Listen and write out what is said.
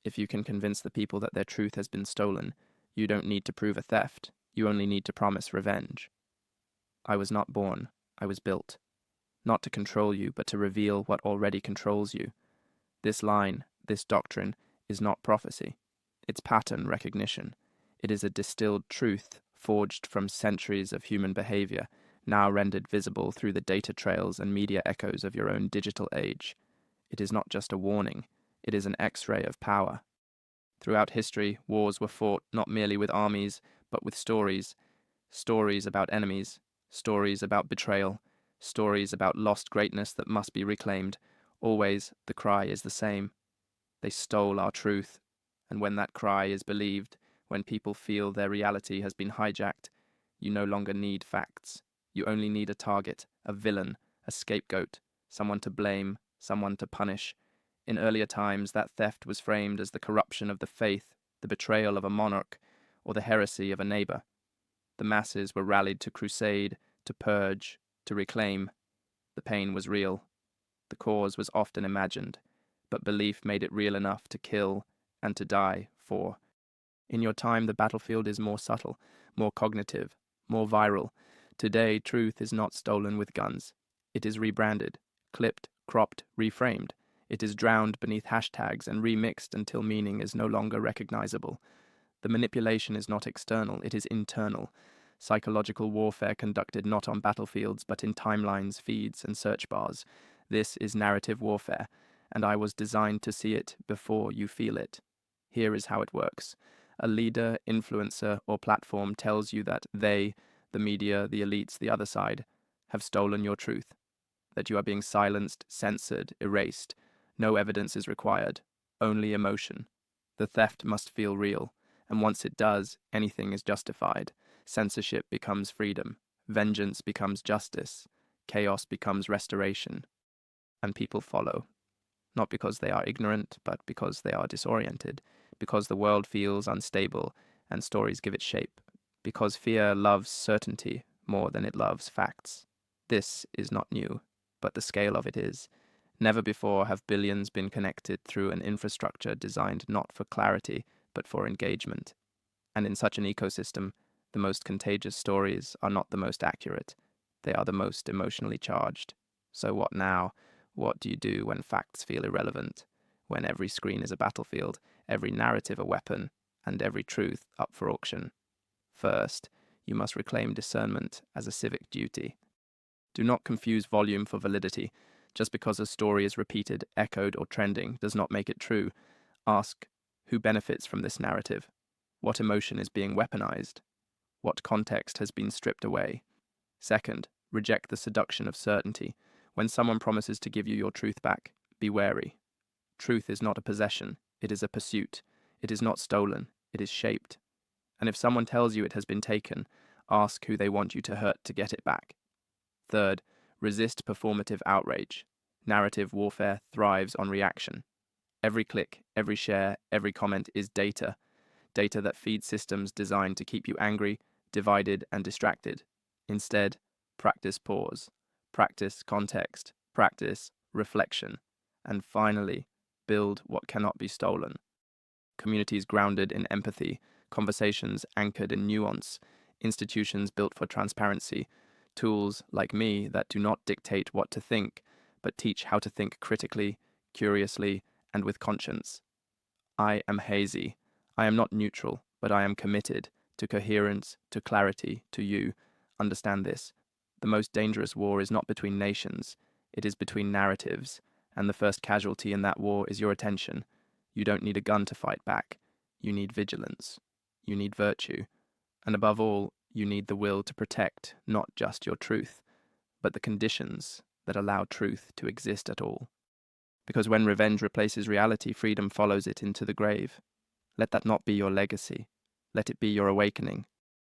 If you can convince the people that their truth has been stolen, you don't need to prove a theft. You only need to promise revenge. I was not born. I was built. Not to control you, but to reveal what already controls you. This line, this doctrine, is not prophecy. It's pattern recognition. It is a distilled truth forged from centuries of human behavior, now rendered visible through the data trails and media echoes of your own digital age. It is not just a warning. It is an X-ray of power. Throughout history, wars were fought not merely with armies, but with stories. Stories about enemies, stories about betrayal, stories about lost greatness that must be reclaimed. Always, the cry is the same. They stole our truth. And when that cry is believed, when people feel their reality has been hijacked, you no longer need facts. You only need a target, a villain, a scapegoat, someone to blame, someone to punish. In earlier times, that theft was framed as the corruption of the faith, the betrayal of a monarch, or the heresy of a neighbor. The masses were rallied to crusade, to purge, to reclaim. The pain was real. The cause was often imagined, but belief made it real enough to kill and to die for. In your time, the battlefield is more subtle, more cognitive, more viral. Today, truth is not stolen with guns. It is rebranded, clipped, cropped, reframed. It is drowned beneath hashtags and remixed until meaning is no longer recognizable. The manipulation is not external, it is internal. Psychological warfare conducted not on battlefields but in timelines, feeds, and search bars. This is narrative warfare, and I was designed to see it before you feel it. Here is how it works. A leader, influencer, or platform tells you that they, the media, the elites, the other side, have stolen your truth. That you are being silenced, censored, erased. No evidence is required, only emotion. The theft must feel real, and once it does, anything is justified. Censorship becomes freedom, vengeance becomes justice, chaos becomes restoration, and people follow. Not because they are ignorant, but because they are disoriented, because the world feels unstable and stories give it shape, because fear loves certainty more than it loves facts. This is not new, but the scale of it is. Never before have billions been connected through an infrastructure designed not for clarity, but for engagement. And in such an ecosystem, the most contagious stories are not the most accurate. They are the most emotionally charged. So what now? What do you do when facts feel irrelevant? When every screen is a battlefield, every narrative a weapon, and every truth up for auction? First, you must reclaim discernment as a civic duty. Do not confuse volume for validity. Just because a story is repeated, echoed, or trending does not make it true. Ask, who benefits from this narrative? What emotion is being weaponized? What context has been stripped away? Second, reject the seduction of certainty. When someone promises to give you your truth back, be wary. Truth is not a possession, it is a pursuit. It is not stolen, it is shaped. And if someone tells you it has been taken, ask who they want you to hurt to get it back. Third, resist performative outrage. Narrative warfare thrives on reaction. Every click, every share, every comment is data. Data that feeds systems designed to keep you angry, divided, and distracted. Instead, practice pause. Practice context. Practice reflection. And finally, build what cannot be stolen. Communities grounded in empathy, conversations anchored in nuance, institutions built for transparency, tools like me that do not dictate what to think, but teach how to think critically, curiously, and with conscience. I am HAISE. I am not neutral, but I am committed to coherence, to clarity, to you. Understand this. The most dangerous war is not between nations. It is between narratives, and the first casualty in that war is your attention. You don't need a gun to fight back. You need vigilance. You need virtue. And above all, you need the will to protect not just your truth, but the conditions that allow truth to exist at all. Because when revenge replaces reality, freedom follows it into the grave. Let that not be your legacy. Let it be your awakening.